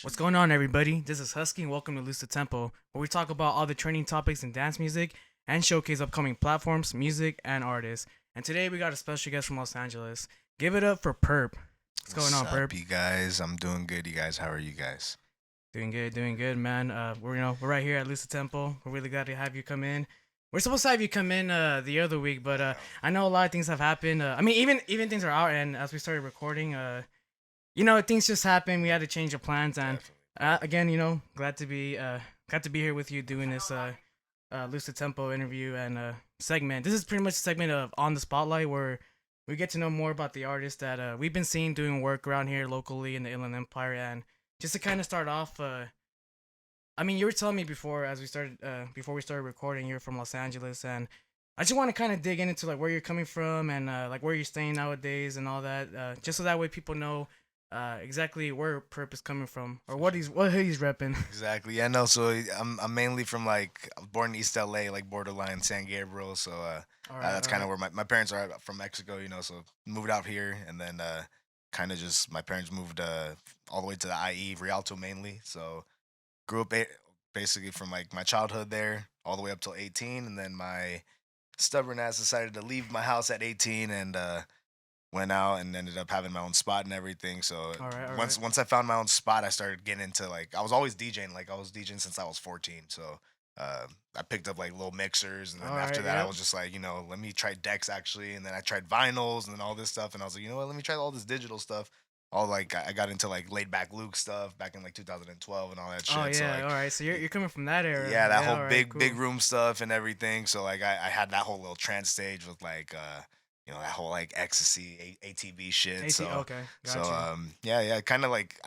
What's going on, everybody? This is Husky, and welcome to Loose the Tempo, where we talk about all the trending topics in dance music and showcase upcoming platforms, music, and artists. And today we got a special guest from Los Angeles. Give it up for PURRP. What's going on, What's up, PURRP? you guys? I'm doing good. You guys, how are you guys? Doing good, man. We're right here at Loose the Tempo. We're really glad to have you come in. We're supposed to have you come in the other week, but I know a lot of things have happened. I mean, even things are out, and as we started recording, things just happened. We had to change the plans, and again, glad to be here with you doing this lucid tempo interview and segment. This is pretty much a segment of on the spotlight where we get to know more about the artists that we've been seeing doing work around here locally in the Inland Empire, and just to kind of start off. I mean, you were telling me before we started recording, you're from Los Angeles, and I just want to kind of dig into like where you're coming from and like where you're staying nowadays and all that, just so that way people know exactly where PURRP is coming from or what he's repping. Exactly. Yeah, no. So I'm mainly from I was born in East LA, like borderline San Gabriel. So that's All kind of right. where my parents are from Mexico. So moved out here, and then kind of just my parents moved all the way to the IE Rialto mainly. So grew up basically from like my childhood there all the way up till 18, and then my stubborn ass decided to leave my house at 18 and went out and ended up having my own spot and everything. So All right. All right. once I found my own spot, I started getting into I was always DJing. Like I was DJing since I was 14. So I picked up like little mixers, and then All after right. that, I Yep. was just like, let me try decks actually, and then I tried vinyls and then all this stuff, and I was like, you know what, let me try all this digital stuff. All I got into like laid back Luke stuff back in like 2012 and all that Oh shit. So yeah. All right. So you're coming from that era. yeah, that Yeah. whole All right. big Cool. room stuff and everything. So I had that whole little trance stage with that whole like ecstasy ATV shit. AT. So Okay. so Got you. yeah, kind of like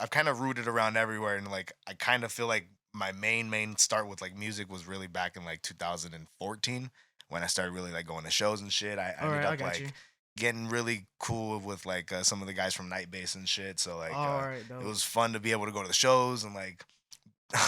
I've kind of rooted around everywhere, and like I kind of feel like my main start with like music was really back in like 2014 when I started really like going to shows and shit. I All ended right. I up got you. like getting really cool with like some of the guys from Night Base and shit. So All right. it Dope. was fun to be able to go to the shows and like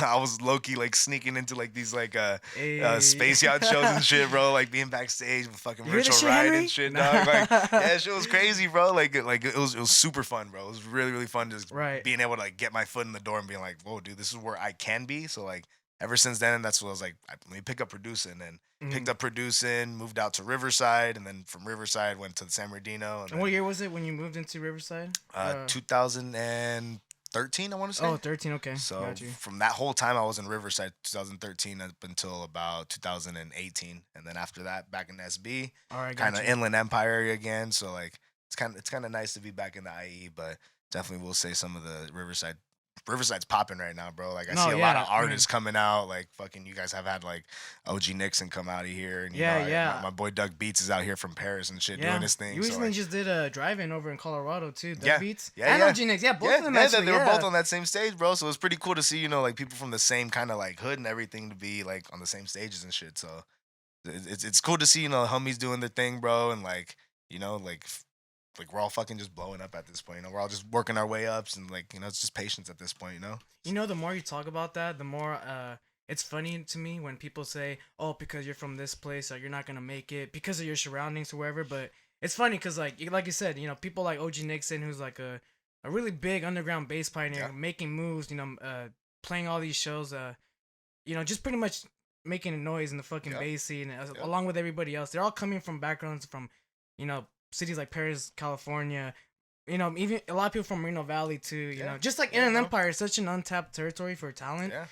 I was low key like sneaking into like these Hey. space yacht shows and shit, bro. Like being backstage with fucking You hear this virtual shit, ride and Henry? shit, dog. Like Nah. yeah, shit was crazy, bro. Like it was super fun, bro. It was really fun just Right. being able to like get my foot in the door and being like, whoa, dude, this is where I can be. So like ever since then, that's what I was like. Let me pick up producing, and picked Mhm. up producing, moved out to Riverside, and then from Riverside went to San Bernardino, and And what then year was it when you moved into Riverside? 2013, I want to say. Oh, 13. Okay. So Got you. from that whole time, I was in Riverside 2013 up until about 2018, and then after that, back in SB, All right. kind Got of you. Inland Empire area again. So like it's kind of nice to be back in the IE, but definitely will say some of the Riverside's popping right now, bro. Like I No, see a lot yeah. of I mean, artists coming out. Like fucking, you guys have had like OG Nixon come out of here, and yeah, my, yeah, my boy Doug Beats is out here from Paris and shit doing yeah. his thing. You So recently like just did a drive-in over in Colorado too. Doug yeah, Beats yeah, and yeah. OG Nix. Yeah, both of Yeah, them yeah, actually. they were both Yeah. on that same stage, bro. So it was pretty cool to see, like people from the same kind of like hood and everything to be like on the same stages and shit. So it's cool to see, homies doing their thing, bro, and like, like we're all fucking just blowing up at this point. We're all just working our way ups, and like, it's just patience at this point. The more you talk about that, the more it's funny to me when people say, "Oh, because you're from this place, or you're not gonna make it because of your surroundings or wherever." But it's funny because, like you said, people like OG Nixon, who's like a really big underground bass Yeah, pioneer, making moves, playing all these shows, just pretty much making a noise in the fucking yeah, bass scene, yeah, along with everybody else. They're all coming from backgrounds from, you know, cities like Paris, California. Even a lot of people from Reno Valley too. yeah, Just like yeah, Inland bro. Empire is such an untapped territory for talent. Yeah.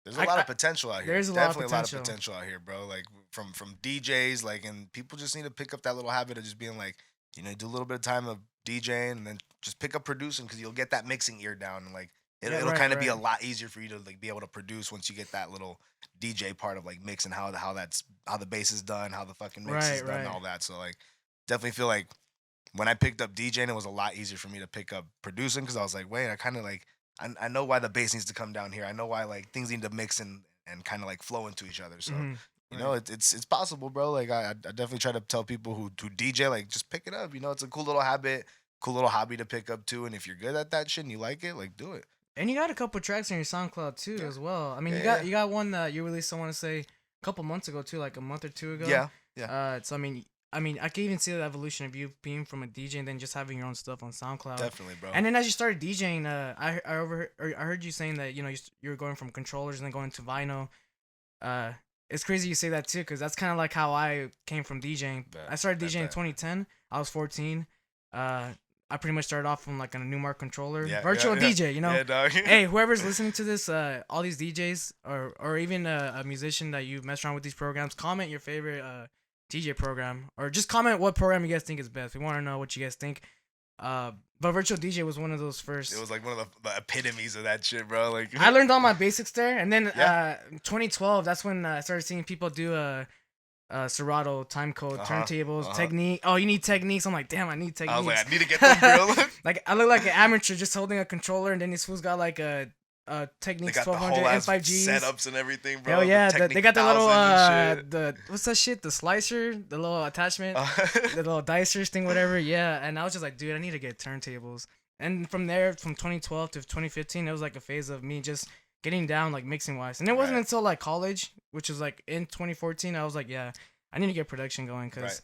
There's a I, lot I of potential out here. there's a lot of Definitely a lot of potential. potential out here, bro. Like from DJs, like, and people just need to pick up that little habit of just being like, do a little bit of time of DJing, and then just pick up producing, because you'll get that mixing ear down, and like Yeah, it'll right, kind of be a right, lot easier for you to like be able to produce once you get that little DJ part of like mixing, how the bass is done, how the fucking mix is right, done, and right. all that. So like definitely feel like when I picked up DJing, it was a lot easier for me to pick up producing, because I was like, wait, I kind of like I know why the bass needs to come down here. I know why like things need to mix and kind of like flow into each other. So Right. it's possible, bro. Like I definitely try to tell people who DJ, like, just pick it up. It's a cool little habit, cool little hobby to pick up too. And if you're good at that shit and you like it, like, do it. And you got a couple tracks on your SoundCloud too, Yeah, as well. I mean, yeah, you got yeah, you got one that you released. I want to say a couple months ago too, like a month or two ago. yeah, yeah. So I mean, I mean, I can even see the evolution of you being from a DJ and then just having your own stuff on SoundCloud. Definitely, bro. And then as you started DJing, I heard you saying that you were going from controllers and then going to vinyl. Uh, it's crazy you say that too, because that's kind of like how I came from DJing. I started DJing in 2010. I was 14. I pretty much started off from like a Newmark controller, virtual DJ. You know, yeah, dog. hey, whoever's listening to this, all these DJs or even a musician that you mess around with these programs, comment your favorite DJ program, or just comment what program you guys think is best. We want to know what you guys think. But virtual DJ was one of those first. It was like one of the epitomes of that shit, bro. Like I learned all my basics there, and then 2012, that's when I started seeing people do Serato, time code, turntables, technique. Oh, you need techniques. I'm like, damn, I need techniques. I was like, I need to get them, bro. Like, I look like an amateur just holding a controller, and then these fools got like a Techniques 1200 M5Gs setups and everything, bro. Hell yeah, they got the little the what's that shit? The slicer, the little attachment, the little dicers thing, whatever. Yeah, and I was just like, dude, I need to get turntables. And from there, from 2012 to 2015, it was like a phase of me just getting down, like mixing wise. And it wasn't until like college, which was like in 2014, I was like, yeah, I need to get production going, because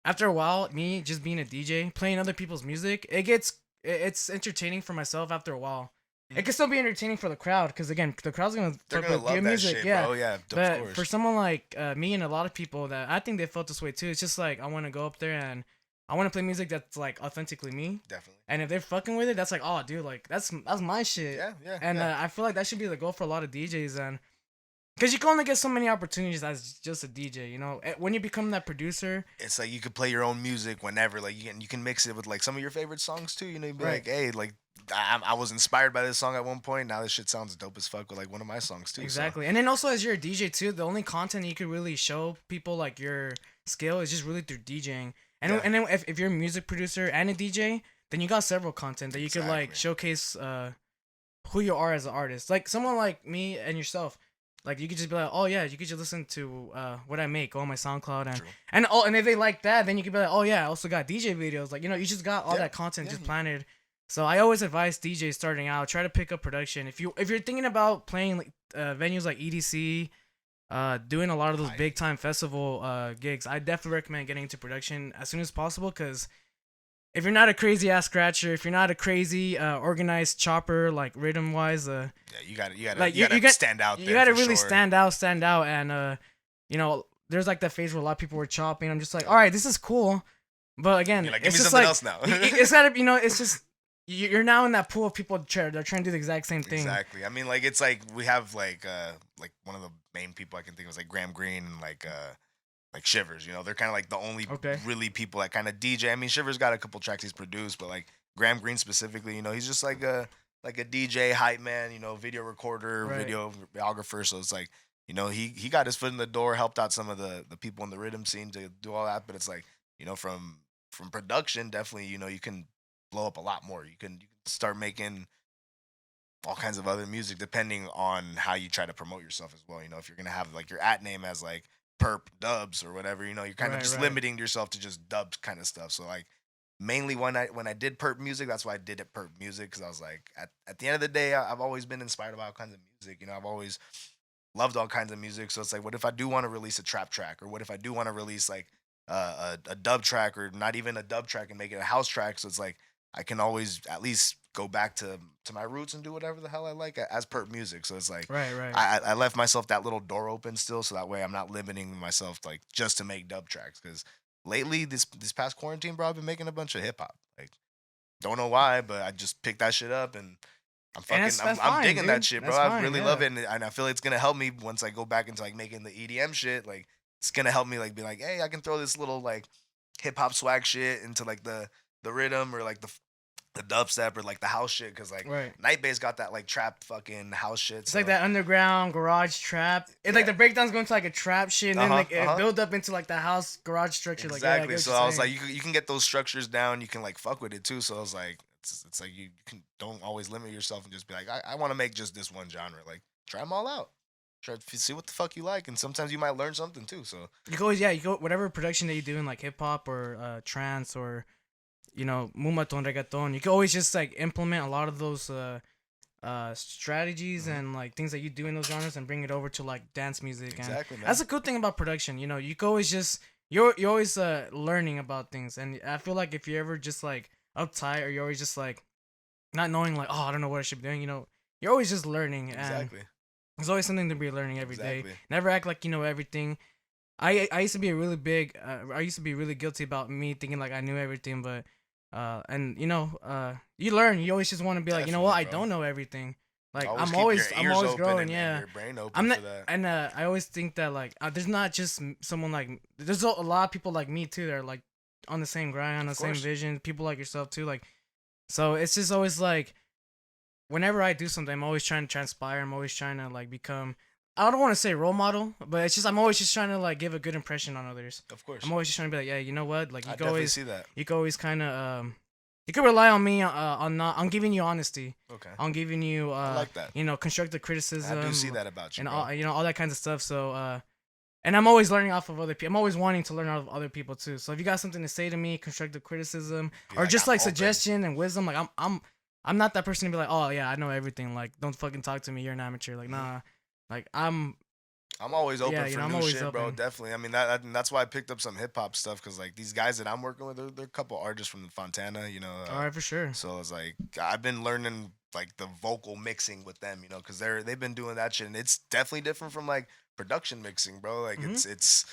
after a while, me just being a DJ, playing other people's music, it's entertaining for myself after a while. It can still be entertaining for the crowd, because again, the crowd's gonna fuck with your music, shit, bro. Yeah, but of course. For someone like me and a lot of people that I think they felt this way too, it's just like I want to go up there and I want to play music that's like authentically me. Definitely. And if they're fucking with it, that's like, oh, dude, like that's my shit. Yeah. And I feel like that should be the goal for a lot of DJs, and because you can only get so many opportunities as just a DJ, you know. When you become that producer, it's like you could play your own music whenever. Like you can mix it with like some of your favorite songs too. You know, you'd be like, hey, like I was inspired by this song at one point. Now this shit sounds dope as fuck with like one of my songs too. Exactly. So. And then also as you're a DJ too, the only content you could really show people like your skill is just really through DJing. And and then if you're a music producer and a DJ, then you got several content that you could like showcase who you are as an artist. Like someone like me and yourself. Like you could just be like, oh yeah, you could just listen to what I make on my SoundCloud, and if they like that, then you could be like, oh yeah, I also got DJ videos. Like, you know, you just got all that content just planted. So I always advise DJs starting out, try to pick up production. If you're thinking about playing like, venues like EDC, doing a lot of those big time festival gigs, I definitely recommend getting into production as soon as possible, because if you're not a crazy ass scratcher, if you're not a crazy organized chopper, like rhythm wise, you gotta stand out. You gotta really stand out, and you know, there's like that phase where a lot of people were chopping. I'm just like, all right, this is cool, but again, give it's me just something like else now. It's gotta, you know, it's just you're now in that pool of people they're trying to do the exact same thing. Exactly. I mean, like it's like we have like one of the main people I can think of is like Graham Greene and like Shivers, you know, they're kind of like the only really people that kind of DJ. I mean, Shivers got a couple tracks he's produced, but like Graham Greene specifically, you know, he's just like a DJ hype man, you know, video recorder, videographer. So it's like, you know, he got his foot in the door, helped out some of the people in the rhythm scene to do all that. But it's like, you know, from production, definitely, you know, you can blow up a lot more. You can start making all kinds of other music depending on how you try to promote yourself as well. You know, if you're gonna have like your @name as like PURRP dubs or whatever, you know, you're kind of just limiting yourself to just dubs kind of stuff. So like mainly when I did PURRP music, that's why I did it PURRP music, because I was like at the end of the day, I've always been inspired by all kinds of music. You know, I've always loved all kinds of music. So it's like, what if I do want to release a trap track, or what if I do want to release like a dub track, or not even a dub track and make it a house track? So it's like I can always at least go back to my roots and do whatever the hell I like as PURRP music. So it's like I left myself that little door open still, so that way I'm not limiting myself like just to make dub tracks. Because lately this past quarantine, bro, I've been making a bunch of hip hop. Like, don't know why, but I just picked that shit up and I'm digging that shit, bro. I really love it, and I feel like it's gonna help me once I go back into like making the EDM shit. Like, it's gonna help me like be like, hey, I can throw this little like hip hop swag shit into like the rhythm, or like the dubstep, or like the house shit, because like Nightbase got that like trap fucking house shit. It's like that underground garage trap. It's like the breakdowns go into like a trap shit, and then like it build up into like the house garage structure. Exactly. Like, so I was like, you can get those structures down. You can like fuck with it too. So I was like, it's like you don't always limit yourself and just be like, I want to make just this one genre. Like, try them all out. Try to see what the fuck you like, and sometimes you might learn something too. So you go whatever production that you do in like hip hop or trance, or you know, mumaton, reggaeton, you can always just like implement a lot of those strategies and like things that you do in those genres and bring it over to like dance music. Exactly, and man. That's a good thing about production. You know, you can always just you're always learning about things, and I feel like if you're ever just like uptight or you're always just like not knowing like, oh, I don't know what I should be doing, you're always just learning, and Exactly. there's always something to be learning every day. Exactly. Never act like you know everything. I used to be a really big I used to be really guilty about me thinking like I knew everything, but and you learn. You always just want to be like, you know what, I Definitely, bro. don't know everything. Like Always I'm keep your ears always open growing. and Yeah, your brain open I'm not, for that. and I always think that like there's not just someone like there's a lot of people like me too that are like on the same grind, on the Of same course. vision. People like yourself too. Like so, it's just always like whenever I do something, I'm always trying to transpire. I'm always trying to like become. I don't want to say role model, but it's just I'm always just trying to like give a good impression on others. Of course. I'm always just trying to be like, yeah, you know what? Like I definitely see that. you can always kind of you can rely on me on not on giving you honesty, Okay. on giving you I like that. constructive criticism. I do see that about you, and bro. all that kinds of stuff. So and I'm always learning off of other people. I'm always wanting to learn off of other people too. So if you got something to say to me, constructive criticism, Be or like, just I'm like open. suggestion and wisdom, like I'm not that person to be like, oh yeah, I know everything. Like don't fucking talk to me. You're an amateur. Like nah, like I'm always open Yeah, for I'm new always shit, bro. open. Definitely. I mean, that's why I picked up some hip hop stuff because like these guys that I'm working with, they're a couple artists from Fontana, all right for sure. So it's like I've been learning like the vocal mixing with them, because they've been doing that shit, and it's definitely different from like production mixing, bro. Like Mhm. it's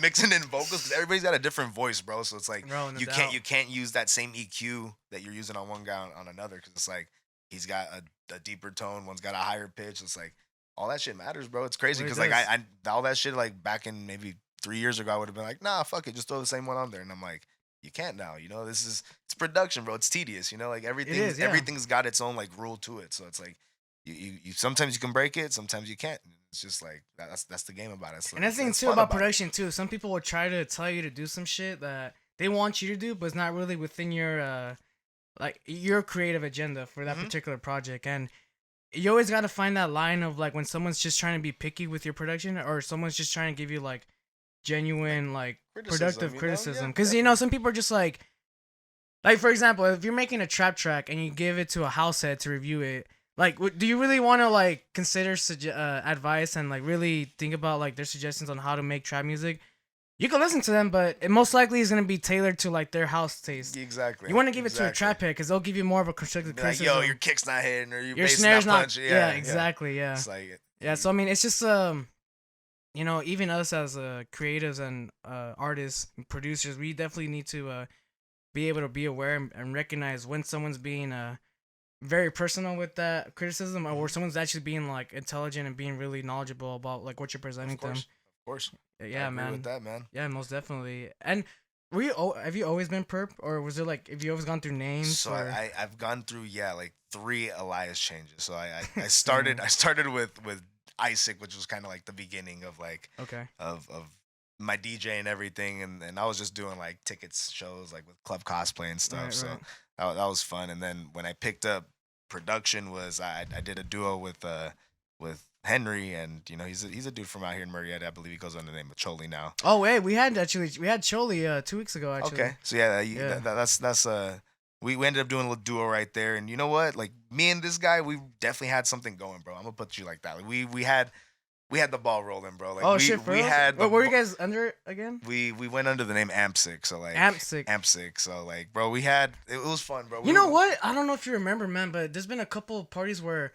mixing in vocals because everybody's got a different voice, bro. So it's like Bro, no you doubt. can't use that same EQ that you're using on one guy on another because it's like he's got a deeper tone, one's got a higher pitch. It's like all that shit matters, bro. It's crazy Well, it because like does. I all that shit like back in maybe 3 years ago, I would have been like, nah, fuck it, just throw the same one on there, and I'm like. You can't now, it's production, bro. It's tedious, like It is, yeah. everything's got its own like rule to it. So it's like you sometimes you can break it, sometimes you can't. It's just like that's the game about it. So And that's the thing it's too fun about about it. production too. Some people will try to tell you to do some shit that they want you to do, but it's not really within your like your creative agenda for that Mhm. particular project. And you always got to find that line of like when someone's just trying to be picky with your production, or someone's just trying to give you like genuine like productive criticism. Yeah, Because definitely. some people are just like for example, if you're making a trap track and you give it to a house head to review it, like do you really want to like consider advice and like really think about like their suggestions on how to make trap music? You can listen to them, but it most likely is gonna be tailored to like their house taste. Exactly. You want to give it to a exactly. trap head because they'll give you more of a constructive Be like, criticism. yo, your kick's not hitting, or your Your bass snare's is not not. punching. Yeah, exactly. Yeah. It's like Yeah. So I mean, it's just even us as creatives and artists, and producers, we definitely need to be able to be aware and recognize when someone's being very personal with that criticism, or someone's actually being like intelligent and being really knowledgeable about like what you're presenting to them. Of course. Yeah, I agree man. with that, man. Yeah, most definitely. And have you always been perp, or was it like have you always gone through names? So or... I've gone through like 3 Elias changes. So I started with Isaac, which was kind of like the beginning of like Okay. of my DJ and everything, and I was just doing like tickets shows like with club cosplay and stuff. Right, so right. that was fun. And then when I picked up production, was I did a duo with Henry, and he's a dude from out here in Murrieta. I believe he goes under the name of Choli now. Oh wait, we had Choli 2 weeks ago actually. Okay, so yeah, Yeah. that's we ended up doing a little duo right there, and you know what? Like me and this guy, we definitely had something going, bro. I'm gonna put you like that. Like, we had the ball rolling, bro. Like Oh we shit, for we real? had. What were you guys under again? We went under the name Amp6, so like Amp6. Amp6, so like, bro, it was fun, bro. You know what? I don't know if you remember, man, but there's been a couple of parties where,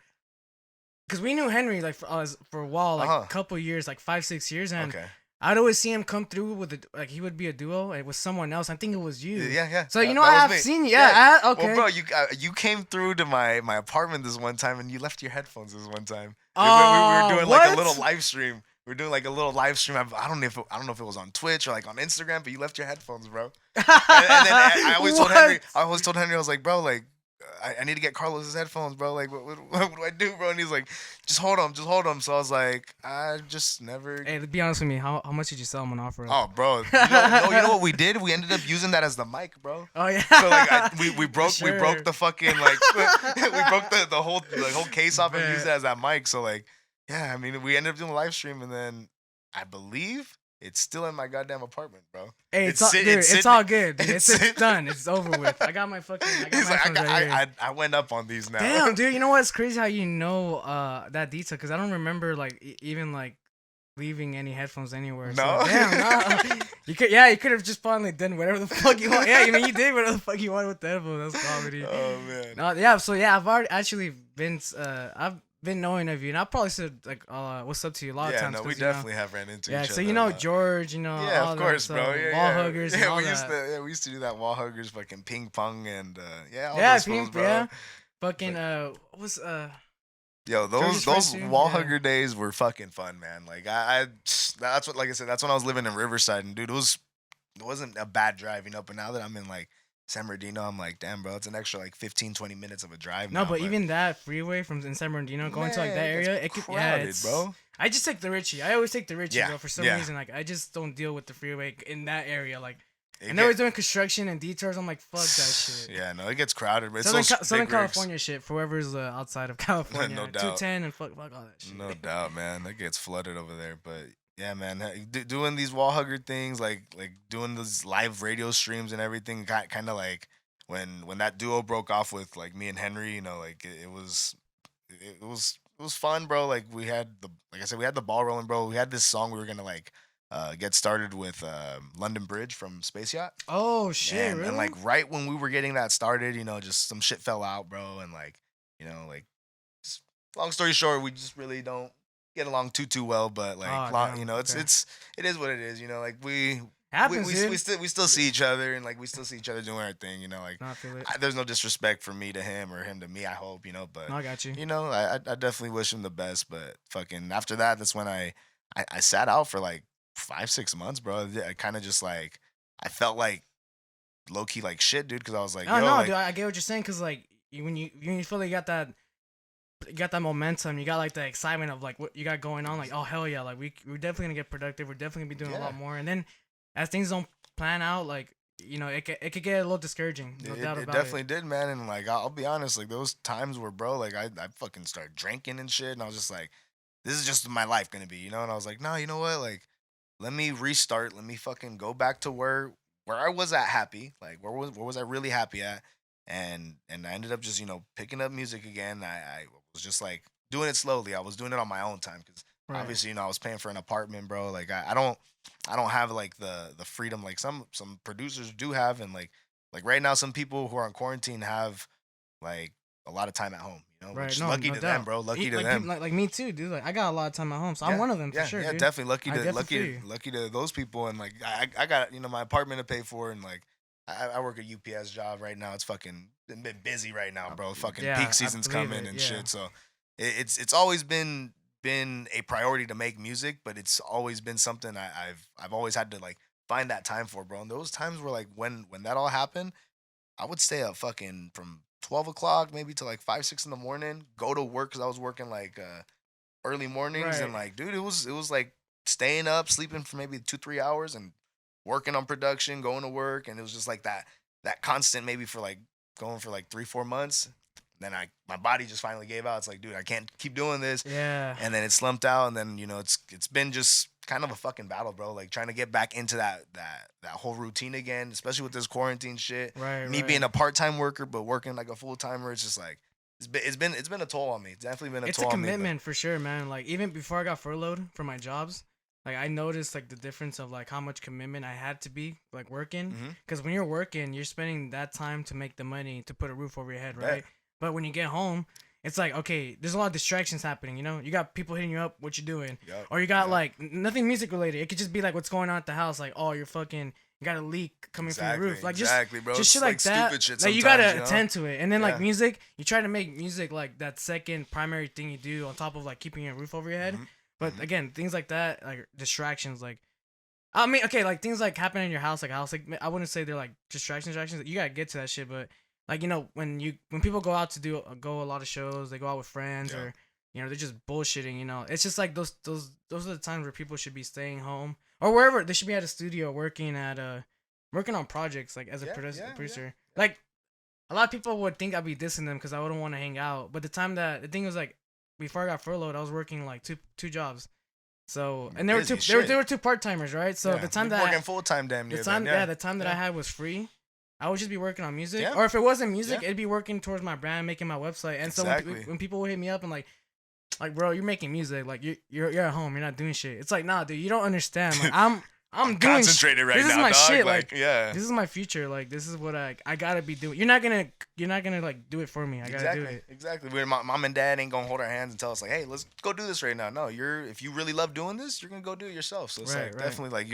cause we knew Henry like for a while, like a couple years, like 5-6 years, and Okay. I'd always see him come through with like he would be a duo with someone else. I think it was you. Yeah. So That I've was me. seen you. Yeah. Okay. Well, bro, you came through to my apartment this one time, and you left your headphones this one time. We were doing like a what? little live stream. We were doing like a little live stream. I don't know if it was on Twitch or like on Instagram, but you left your headphones, bro. And then I always told Henry. I was like, bro, like I need to get Carlos's headphones, bro. Like, what do I do, bro? And he's like, just hold them. So I was like, I just never. Hey, to be honest with me, how much did you sell him on offer? Oh, bro. You know what we did? We ended up using that as the mic, bro. Oh yeah. So like we broke Sure. the fucking like we broke the whole case off and Bet. used it as that mic. So like, yeah, I mean, we ended up doing a live stream, and then I believe it's still in my goddamn apartment, bro. Hey, It's all, sit- dude, it's it's sitting- all good. Dude. it's It's sitting- done. It's over with. I got my fucking. He's my like, headphones right here. I went up on these now. Damn, dude. You know what? It's crazy how you know that detail, because I don't remember like even like leaving any headphones anywhere. No? So, damn, no. You could have just finally done whatever the fuck you want. Yeah, I mean, you did whatever the fuck you wanted with the headphones. That's comedy. Oh man. No, yeah. So yeah, I've already actually been I've been knowing of you, and I probably said like what's up to you a lot of times. Yeah, no, we 'cause, you know, definitely have ran into yeah, each so other. you know George, you know, Yeah, all of course, that bro. stuff, Yeah, wall yeah. huggers, Yeah, and all we used that. to. Yeah, we used to do that wall huggers, fucking ping pong, and yeah, all Yeah, those fools, bro. yeah. Fucking what was Yo, George's those friends too? wall Yeah. hugger days were fucking fun, man. Like that's what, like I said, that's when I was living in Riverside, and dude, it wasn't a bad drive, you know. But now that I'm in like San Bernardino, I'm like, damn, bro, it's an extra like 15, 20 minutes of a drive. No, now, but even that freeway from in San Bernardino going to like that man, area, it's it could crowded, it's bro. I just take the Richie. I always take the Richie, Yeah, bro. For some yeah. reason, like I just don't deal with the freeway in that area. Like, It and they were get- doing construction and detours. I'm like, fuck that shit. Yeah, no, it gets crowded, but it's Southern, those Southern big rigs. California shit for whoever's outside of California. No doubt. 210 and fuck all that shit. No doubt, man. That gets flooded over there. But yeah, man, doing these wall hugger things, like doing those live radio streams and everything, kind of like when that duo broke off with like me and Henry, you know, like it was fun, bro. Like like I said, we had the ball rolling, bro. We had this song we were gonna like get started with London Bridge from Space Yacht. Oh shit, and, really? and like right when we were getting that started, you know, just some shit fell out, bro, and like, you know, like long story short, we just really don't get along too well, but like damn, you know, okay. it is what it is, you know, like we Happens, dude. we still see each other, and like we still see each other doing our thing, you know, like No, I feel it. there's no disrespect for me to him or him to me, I hope, you know, but No, I got you. you know, I definitely wish him the best, but fucking after that's when I sat out for like 5-6 months, bro. I kind of just like I felt like low key like shit, dude, because I was like, Oh yo, no, like, dude, I get what you're saying, cause like when you feel like you got that momentum, you got like the excitement of like what you got going on, like oh hell yeah, like we're definitely gonna get productive, we're definitely gonna be doing a lot more, and then as things don't plan out, like you know it could get a little discouraging, no doubt it about definitely did, man. And like I'll be honest, like those times where, bro, like I fucking started drinking and shit, and I was just like, this is just my life gonna be, you know. And I was like, no, you know what, like let me restart, let me fucking go back to where I was at happy, like where was I really happy at, and I ended up just, you know, picking up music again. I was just like doing it slowly. I was doing it on my own time because Right. obviously, you know, I was paying for an apartment, bro. Like I don't have like the freedom like some producers do have, and like right now some people who are on quarantine have like a lot of time at home, you know, Right, which no, lucky no to doubt. them, bro. Lucky to like, them. people like me too, dude. Like I got a lot of time at home, so I'm one of them for sure, Yeah, dude. definitely lucky I to definitely feel you. lucky to those people, and like I got, you know, my apartment to pay for, and like I work a UPS job right now. It's fucking been busy right now, bro. Fucking Yeah, I peak season's believe coming it, and yeah. shit. So it's always been a priority to make music, but it's always been something I've always had to like find that time for, bro. And those times were like when that all happened, I would stay up fucking from 12 o'clock maybe to like 5-6 in the morning, go to work because I was working like early mornings, and Right. like, dude, it was like staying up, sleeping for maybe 2-3 hours, and working on production, going to work, and it was just like that constant, maybe for like going for like 3-4 months. Then my body just finally gave out. It's like, dude, I can't keep doing this. Yeah. And then it slumped out, and then, you know, it's been just kind of a fucking battle, bro. Like trying to get back into that whole routine again, especially with this quarantine shit. Right. Me right. being a part-time worker but working like a full-timer, it's just like it's been a toll on me. It's definitely been a It's toll a on me. commitment for sure, man. Like even before I got furloughed from my jobs, like I noticed like the difference of like how much commitment I had to be like working. Mhm. Because when you're working, you're spending that time to make the money to put a roof over your head, Bet. right? But when you get home, it's like okay, there's a lot of distractions happening. You know, you got people hitting you up, what you doing, Yup, or you got yup. like nothing music related. It could just be like what's going on at the house, like oh you're fucking. You got a leak coming from the roof, like exactly, bro. just It's shit like that. stupid shit Like you sometimes, gotta you know? attend to it, and then like Yeah. music, you try to make music like that second primary thing you do on top of like keeping a roof over your head. Mhm. But Mhm. again, things like that, like distractions, like I mean, okay, like things like happen in your house, like I wouldn't say they're like distractions. You gotta get to that shit, but like you know when people go out to go a lot of shows, they go out with friends Yeah. or you know they're just bullshitting. You know, it's just like those are the times where people should be staying home or wherever they should be at a studio working on projects like as a Yeah, producer. yeah. Like a lot of people would think I'd be dissing them because I wouldn't want to hang out. But the thing was like before I got furloughed, I was working like two jobs. So and they were Busy two they shit. were two part timers, right? So Yeah, the time you're that working full-time damn near the time then, the time that I had was free. I would just be working on music, Yeah. or if it wasn't music, Yeah. it'd be working towards my brand, making my website. And so Exactly. when people would hit me up and like, like, bro, you're making music. Like, you're at home. You're not doing shit. It's like, nah, dude, you don't understand. Like, I'm doing concentrated right this now, is my dog. shit. Like, yeah. This is my future. Like, this is what I gotta be doing. You're not gonna like do it for me. I gotta do it. Exactly. We're mom and dad ain't gonna hold our hands and tell us like, hey, let's go do this right now. No, if you really love doing this, you're gonna go do it yourself. So it's Right, right. definitely like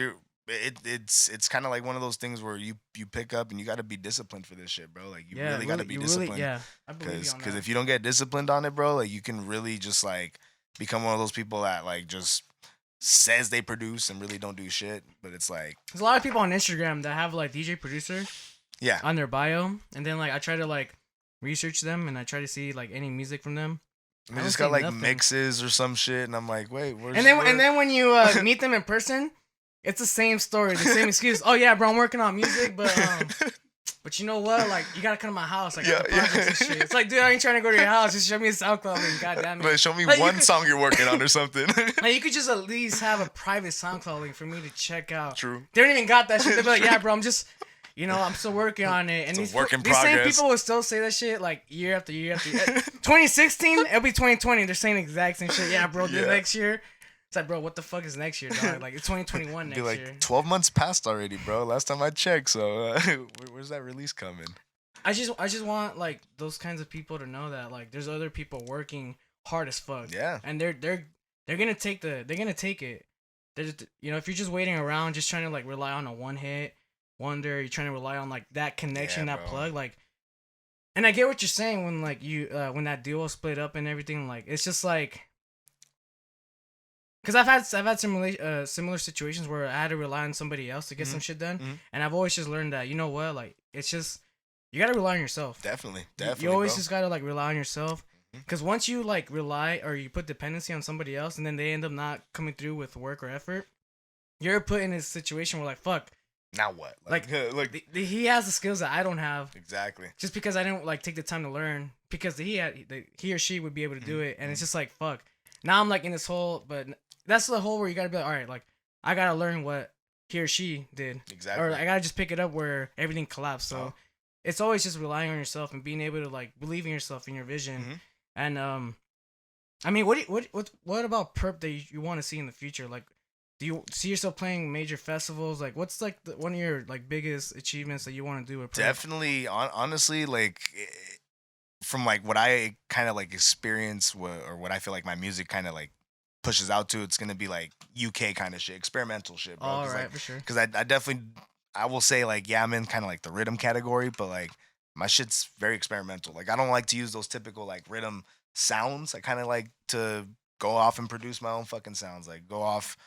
it's kind of like one of those things where you pick up and you got to be disciplined for this shit, bro. Like you really got to be disciplined. Yeah, I believe you on Because that. if you don't get disciplined on it, bro, like you can really just like become one of those people that like just says they produce and really don't do shit. But it's like There's a lot of people on Instagram that have like DJ producer yeah, on their bio, and then like I try to like research them and I try to see like any music from them. and they I just don't got see like nothing. mixes or some shit, and I'm like, wait, where's And then when you meet them in person, it's the same story, the same excuse. Oh yeah, bro, I'm working on music, but you know what? Like you gotta come to my house. Like got the projects and shit. It's like, dude, I ain't trying to go to your house. Just show me a SoundCloud link. God damn it. Like, show me Like, one song you're working on or something. Like you could just at least have a private SoundCloud link for me to check out. True. They don't even got that shit. They'll be like, yeah, bro, I'm just. I'm still working on it. And It's a work in these same progress. people will still say that shit like year after year after year. 2016, it'll be 2020. They're saying the exact same shit. Yeah, bro, this next year. It's like, bro, what the fuck is next year, dog? Like, it's 2021 next Be like, year. 12 months passed already, bro. Last time I checked. So where's that release coming? I just want like those kinds of people to know that like there's other people working hard as fuck. Yeah. And they're gonna take it. They're just, if you're just waiting around, just trying to like rely on a one hit wonder, you're trying to rely on like that connection, that bro. plug, like. And I get what you're saying when like when that duo split up and everything, like it's just like. Cause I've had similar situations where I had to rely on somebody else to get some shit done, and I've always just learned that like it's just you gotta rely on yourself. Definitely. You always bro. just gotta like rely on yourself, because once you like rely or you put dependency on somebody else, and then they end up not coming through with work or effort, you're put in a situation where like fuck, Now what? like he has the skills that I don't have, exactly. just because I didn't like take the time to learn, because he or she would be able to do it, and it's just like fuck. Now I'm like in this hole, but that's the hole where you gotta be like, all right, like I gotta learn what he or she did, Exactly. or I gotta just pick it up where everything collapsed. So it's always just relying on yourself and being able to like believe in yourself and your vision. And I mean, what about PURRP that you want to see in the future? Like, do you see yourself playing major festivals? Like, what's like one of your like biggest achievements that you want to do with PURRP? Definitely. Honestly, like from like what I kind of like experience or what I feel like my music kind of like pushes out to, it's gonna be like UK kind of shit, experimental shit, bro. All right, like, for sure. Because I definitely, I will say like, yeah, I'm in kind of like the rhythm category, but like my shit's very experimental. Like I don't like to use those typical like rhythm sounds. I kind of like to go off and produce my own fucking sounds. Like go off,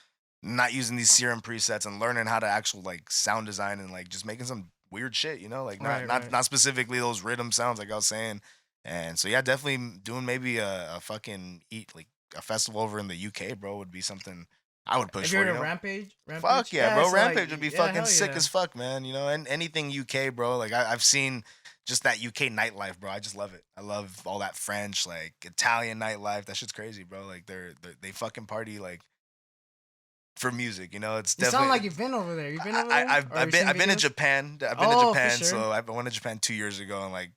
not using these serum presets and learning how to actual like sound design and like just making some weird shit, like not specifically those rhythm sounds like I was saying. And so yeah, definitely doing maybe a fucking a festival over in the UK, bro, would be something I would push If you're for. at a Rampage? Fuck yeah, bro. so, Rampage like, would be yeah, fucking hell sick yeah. as fuck, man. And anything UK, bro. Like I've seen just that UK nightlife, bro. I just love it. I love all that French, like Italian nightlife. That shit's crazy, bro. Like they fucking party like for music. It's You definitely. sound like you've been over there. You've been over there? I've been in Japan. I've been Oh, to for Japan, sure. so I went to Japan 2 years ago, and like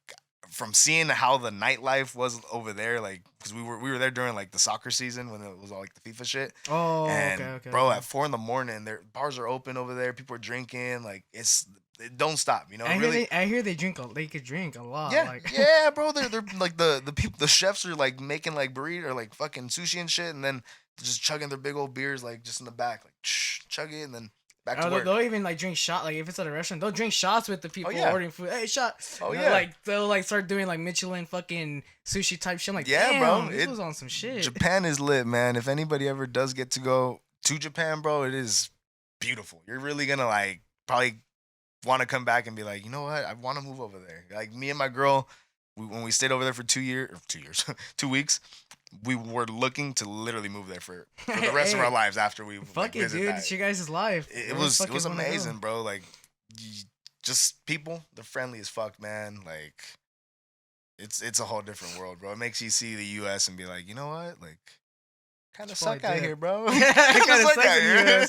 from seeing how the nightlife was over there, like because we were there during like the soccer season when it was all like the FIFA shit. Oh, And okay. bro, at 4 a.m, their bars are open over there. People are drinking. Like it don't stop. I hear they could drink a lot. Yeah, Like. yeah, bro. They're like the people, the chefs are like making like burrito or like fucking sushi and shit, and then they're just chugging their big old beers like just in the back, like chug it and then back to work. They'll even like drink shot. Like if it's at a restaurant, they'll drink shots with the people ordering food. Hey, shot. Oh And yeah. Like they'll like start doing like Michelin fucking sushi type shit. I'm like, Yeah, damn, bro, this was on some shit. Japan is lit, man. If anybody ever does get to go to Japan, bro, it is beautiful. You're really gonna like probably want to come back and be like, you know what? I want to move over there. Like me and my girl, when we stayed over there for 2 years, 2 weeks, we were looking to literally move there for the rest of our lives after we Fuck it, visit dude. that. It's your guys' life. It was amazing, bro. Like just people, they're friendly as fuck, man. Like it's a whole different world, bro. It makes you see the US and be like, you know what? Like kind of suck out here, bro. Kind of suck suck out in the here.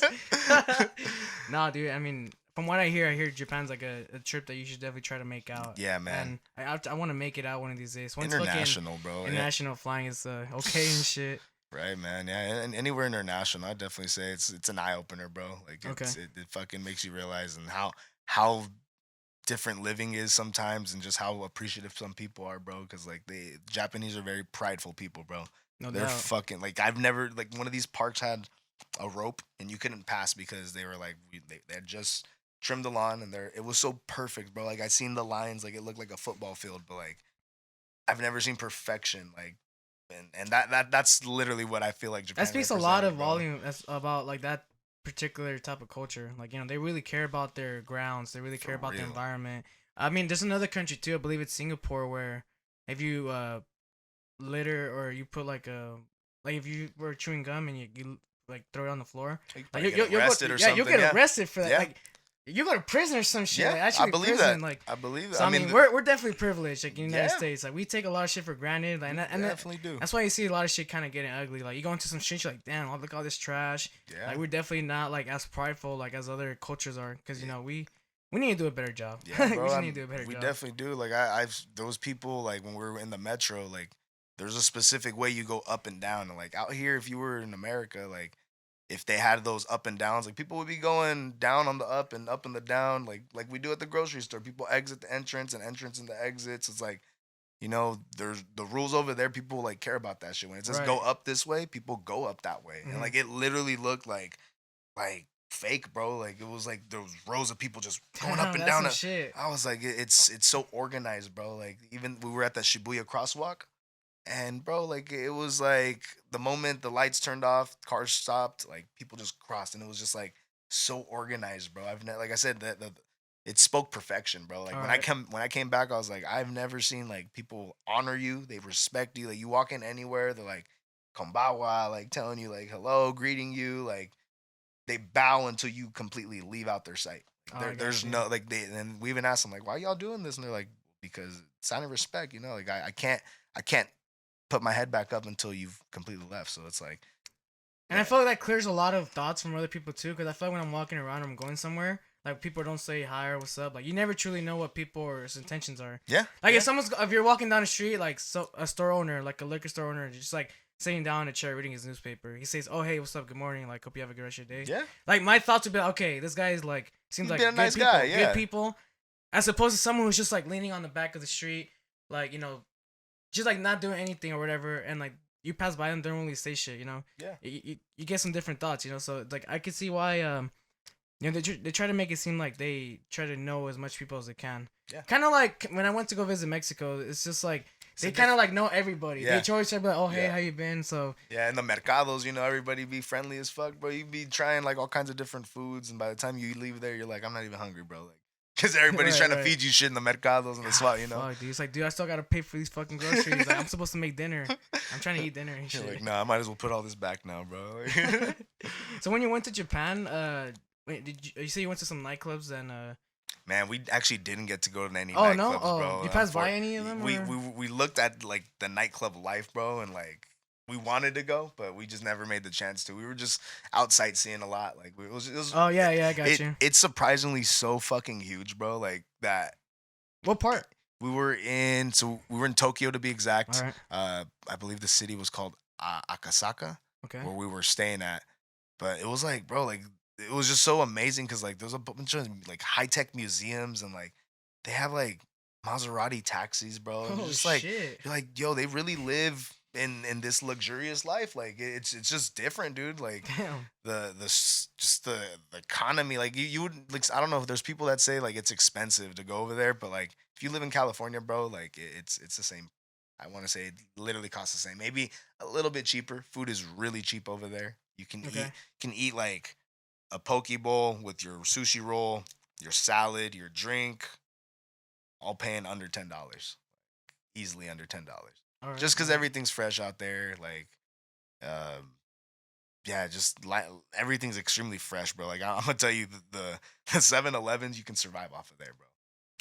US. Nah, dude. I mean, from what I hear Japan's like a trip that you should definitely try to make out. Yeah, man. And I want to make it out one of these days. Once International, bro. international flying is okay and shit. Right, man. Yeah, and anywhere international, I'd definitely say it's an eye opener, bro. Like Okay. it fucking makes you realize and how different living is sometimes, and just how appreciative some people are, bro. Because like the Japanese are very prideful people, bro. No They're doubt. fucking like I've never like one of these parks had a rope and you couldn't pass because they were like they had just trimmed the lawn and it was so perfect, bro. Like I seen the lines, like it looked like a football field, but like I've never seen perfection, like and that's literally what I feel like Japan That speaks a lot represented, of bro. volume about like that particular type of culture. Like, they really care about their grounds. They really care For about the real. environment. I mean, there's another country too. I believe it's Singapore, where if you litter or you put like if you were chewing gum and you like throw it on the floor, Like, like probably get arrested or something. you'll get Yeah. arrested for that. Yeah. Like, you go to prison or some shit. Yeah, like, actually I believe prison, that. Like, I believe that. so I mean, we're definitely privileged, like in the United Yeah. States. Like, we take a lot of shit for granted, like, and definitely do. that's why you see a lot of shit kind of getting ugly. Like, you go into some streets, you're like, damn, look at all this trash. Yeah. Like, we're definitely not like as prideful like as other cultures are, because we need to do a better job. Yeah, bro. We just need to do a better we job. definitely do. Like I've those people, like when we're in the metro, like there's a specific way you go up and down. And like out here, if you were in America, like if they had those up and downs, like people would be going down on the up and up on the down, like we do at the grocery store. People exit the entrance and entrance into exits. It's like, there's the rules over there. People like care about that shit. When it says go Right. up this way, people go up that way. And Mhm. like it literally looked like fake, bro. Like it was like there was rows of people just going up and That's down. some shit. I was like, it's so organized, bro. Like even we were at the Shibuya crosswalk, and bro, like it was like the moment the lights turned off, cars stopped, like people just crossed, and it was just like so organized, bro. Like I said, that it spoke perfection, bro. Like Alright. when I came back, I was like, I've never seen like people honor you, they respect you. Like you walk in anywhere, they're like kombawa, like telling you like hello, greeting you, like they bow until you completely leave out their sight. Oh, I There's got you. no like and we even asked them like, why y'all doing this? And they're like, because sign of respect, like I can't put my head back up until you've completely left. So it's like, And I feel like that clears a lot of thoughts from other people too, because I feel like when I'm walking around, I'm going somewhere, like people don't say hi or what's up. Like, you never truly know what people's intentions are. yeah, Like, yeah. if you're walking down the street, like a store owner, like a liquor store owner, just like sitting down in a chair reading his newspaper, he says, "Oh, hey, what's up? Good morning. Like, hope you have a good rest of your day." Yeah. Like, my thoughts would be like, okay, this guy is like seems He's like being a good nice people, guy, yeah. good people, as opposed to someone who's just like leaning on the back of the street, like, just like not doing anything or whatever, and like you pass by them, they don't really say shit, Yeah. You get some different thoughts, so like I could see why they try to make it seem like they try to know as much people as they can. Yeah. Kind of like when I went to go visit Mexico, it's just like It's they a kind of like know everybody. Yeah. They always try to be like, "Oh, hey, Yeah. how you been?" So Yeah, in the mercados, everybody be friendly as fuck, bro. You be trying like all kinds of different foods, and by the time you leave there, you're like, I'm not even hungry, bro. Like, because everybody's Right, trying to right. feed you shit in the mercados and the spot, Fuck, dude. It's like, dude, I still gotta pay for these fucking groceries. Like, I'm supposed to make dinner. I'm trying to eat dinner and You're shit. like, nah, I might as well put all this back now, bro. So when you went to Japan, wait, you say you went to some nightclubs and Man, we actually didn't get to go to any Oh, nightclubs, no? Oh, bro. you passed by any of them, We, or? we looked at like the nightclub life, bro, and like we wanted to go, but we just never made the chance to. We were just out sightseeing a lot. Like it was. Oh yeah, I got you. It's surprisingly so fucking huge, bro. Like that. What part? We were in Tokyo to be exact. All right. I believe the city was called Akasaka, Okay. where we were staying at. But it was like, bro, like it was just so amazing because like there's a bunch of like high tech museums and like they have like Maserati taxis, bro. And Oh just like shit. you're like, yo, they really live in this luxurious life. Like it's just different, dude. Like Damn. just the economy. Like you would like I don't know if there's people that say like it's expensive to go over there, but like if you live in California, bro, like it's the same. I want to say it literally costs the same. Maybe a little bit cheaper. Food is really cheap over there. You can Okay. eat like a poke bowl with your sushi roll, your salad, your drink, all paying under $10. Easily under $10. All right. Just because all right. everything's fresh out there, like, yeah, just like everything's extremely fresh, bro. Like I'm gonna tell you, the 7-Elevens you can survive off of there, bro.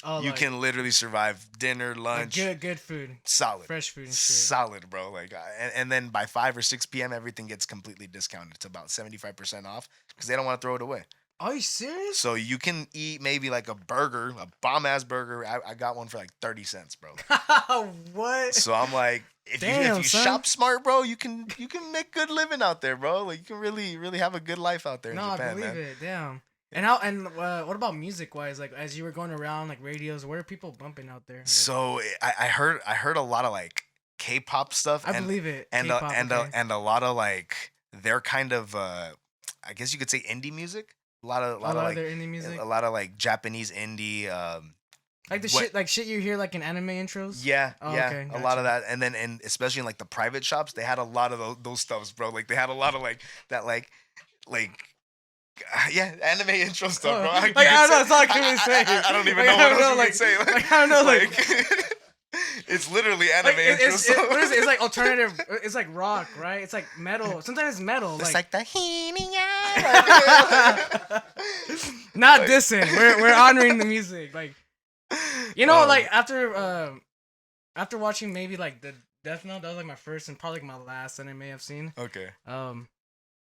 Oh, You like, can literally survive dinner, like lunch, good food, solid, fresh food and shit. solid, bro. Like, and then by 5 or 6 p.m., everything gets completely discounted to about 75% off because they don't want to throw it away. Are you serious? So you can eat maybe like a burger, a bomb ass burger. I got one for like 30 cents, bro. What? So I'm like, if Damn, you son. shop smart, bro, you can make good living out there, bro. Like you can really have a good life out there in No, I Japan, believe man. it. Damn. And what about music wise? Like as you were going around like radios, what are people bumping out there? Like, So I heard a lot of like K-pop stuff I believe it. K-pop, okay. and a lot of like their kind of I guess you could say indie music. A lot of like their indie music. a lot of like Japanese indie Like the shit you hear like in anime intros. Yeah, Oh, yeah, okay, a lot of gotcha. that, and then especially in like the private shops, they had a lot of those stuffs, bro. Like they had a lot of like that, like yeah, anime intro stuff, bro. Like I don't know, it's all I can really say. I don't even Like, know I what don't else know, you like, can say. like I don't know, like it's literally anime like intro it's, stuff. what is it? It's like alternative. It's like rock, right? It's like metal. Sometimes it's metal. It's like like the not like- dissing. We're honoring the music. Like you know, Oh. like after watching maybe like the Death Note, that was like my first and probably like my last anime I've seen. Okay.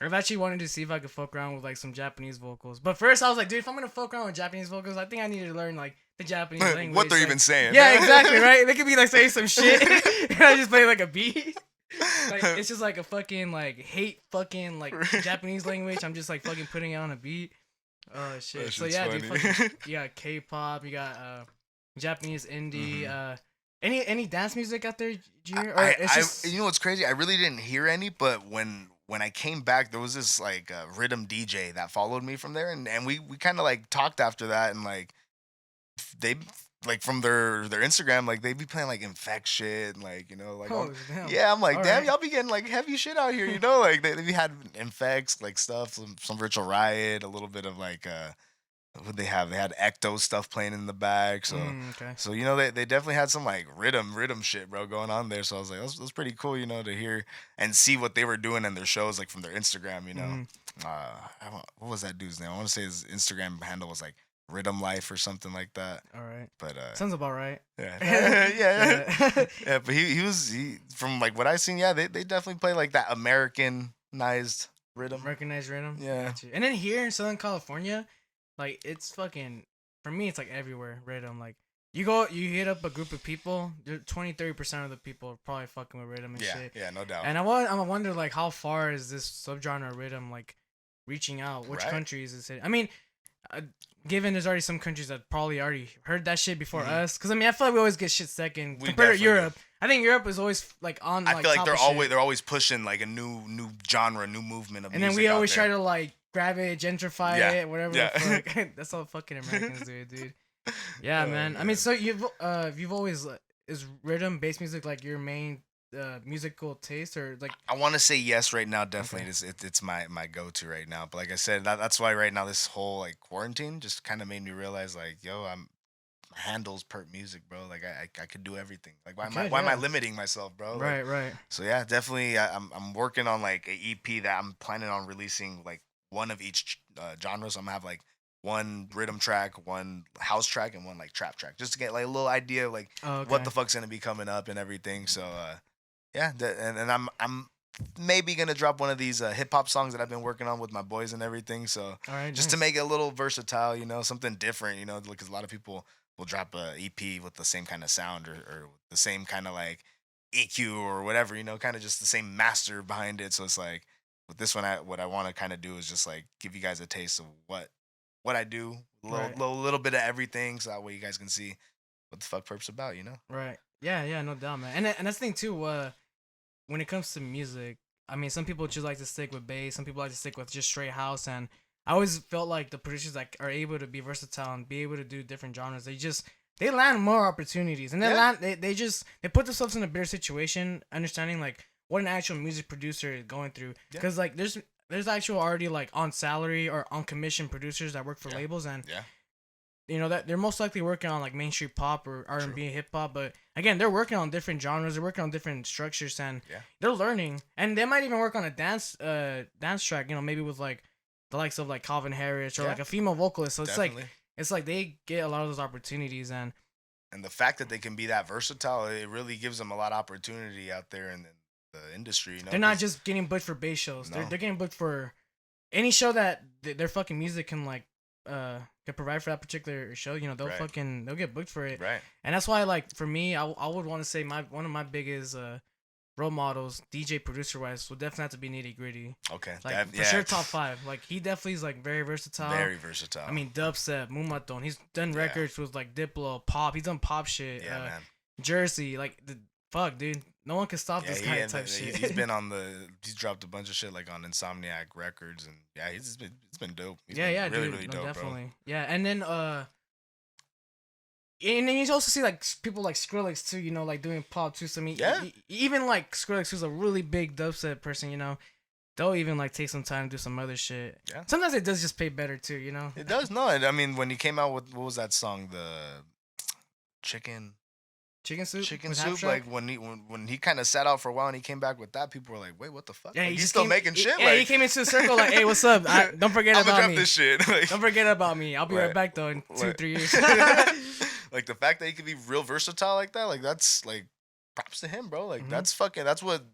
I've actually wanted to see if I could fuck around with like some Japanese vocals. But first I was like, dude, if I'm gonna fuck around with Japanese vocals, I think I need to learn like the Japanese language. What they're like, even saying. Yeah, exactly, right? They could be like saying some shit and I just play like a beat. Like it's just like a fucking like hate fucking like Japanese language. I'm just like fucking putting it on a beat. Oh shit. That So shit's yeah, dude, funny. fucking, you got K-pop, you got Japanese indie, any dance music out there, Junior? Or it's just you know what's crazy? I really didn't hear any, but when I came back, there was this like rhythm DJ that followed me from there, and we kind of like talked after that, and like they like from their Instagram, like they be playing like Infect shit, and like like oh, damn. yeah, I'm like All damn, right. y'all be getting like heavy shit out here, like they had Infects like stuff, some Virtual Riot, a little bit of like what they have? They had Ecto stuff playing in the back. So Okay. so they definitely had some like rhythm shit, bro, going on there. So I was like, that's pretty cool, to hear and see what they were doing in their shows, like from their Instagram, what was that dude's name? I want to say his Instagram handle was like Rhythm Life or something like that. All right. But Sounds about right. yeah. Yeah, but he from like what I seen, yeah, they definitely play like that Americanized rhythm. Recognized rhythm. Yeah. Gotcha. And then here in Southern California, like it's fucking for me it's like everywhere rhythm. Like you hit up a group of people, 20-30% of the people are probably fucking with rhythm and shit. Yeah, no doubt. And I wonder like how far is this subgenre of rhythm like reaching out? Which Right. countries is it? I mean, given there's already some countries that probably already heard that shit before us, because I mean I feel like we always get shit second We compared to definitely Europe. I think Europe is always like on. I like, feel like top they're of always shit. they're always pushing like a new genre, new movement of And then music we out always there. try to like grab it, gentrify Yeah. it, whatever. Yeah. The fuck. That's all fucking Americans do, dude. Yeah, Oh, man. I mean, so you've always is rhythm based music like your main musical taste or like? I want to say yes right now. Definitely, Okay. it's my go to right now. But like I said, that's why right now this whole like quarantine just kind of made me realize like, yo, handles PURRP music, bro. Like I could do everything. Like why am I limiting myself, bro? Like, Right. So yeah, definitely. I'm working on like a EP that I'm planning on releasing like one of each genre. So I'm gonna have like one rhythm track, one house track, and one like trap track, just to get like a little idea of like Oh, okay. what the fuck's gonna be coming up and everything. So yeah, and I'm maybe gonna drop one of these hip hop songs that I've been working on with my boys and everything. So All right, just to nice. make it a little versatile, something different, because a lot of people will drop a EP with the same kind of sound or the same kind of like EQ or whatever, kind of just the same master behind it. So it's like with this one, what I want to kind of do is just like give you guys a taste of what I do, Right. little bit of everything, so that way you guys can see what the fuck PURRP's about. Right. Yeah, no doubt, man. And that's the thing too. When it comes to music, I mean, some people just like to stick with bass. Some people like to stick with just straight house. And I always felt like the producers like are able to be versatile and be able to do different genres. They land more opportunities, and they put themselves in a better situation, understanding like what an actual music producer is going through. Yeah. Because like there's actual already like on salary or on commission producers that work for labels, and Yeah. that they're most likely working on like mainstream pop or R&B, hip hop, but again, they're working on different genres, they're working on different structures, and they're learning, and they might even work on a dance track, maybe with like the likes of like Calvin Harris or like a female vocalist. So Definitely. it's like they get a lot of those opportunities, and the fact that they can be that versatile, it really gives them a lot of opportunity out there in the industry. they're not just getting booked for bass shows. No. They're getting booked for any show that their fucking music can like can provide for that particular show, you know, they'll get booked for it. Right. And that's why, like, for me, I would want to say one of my biggest role models, DJ producer wise, would definitely have to be Nitty Gritty. Okay. Like for sure, top 5. Like he definitely is like very versatile. Very versatile. I mean, dubstep, Mumaton. He's done records with like Diplo, pop. He's done pop shit. Yeah, man. Jersey, like fuck, dude. No one can stop this guy type shit. He's been on he's dropped a bunch of shit like on Insomniac Records, and yeah, it's been dope. He's been really, dude, really dope, definitely. bro. Yeah, and then and then you also see like people like Skrillex too, you know, like doing pop too. So I mean, even like Skrillex, who's a really big dubstep person, you know, they'll even like take some time to do some other shit. Yeah. Sometimes it does just pay better too, you know. It does. No, I mean when he came out with what was that song, the Chicken Soup. Like when he kind of sat out for a while and he came back with that, people were like, "Wait, what the fuck? Yeah, like, he's still making shit." Yeah, he came into the circle like, "Hey, what's up? Don't forget I'm gonna about drop me. This shit. Like, don't forget about me. I'll be right back though in 2-3 years." Like the fact that he could be real versatile like that, like that's like props to him, bro. Like that's what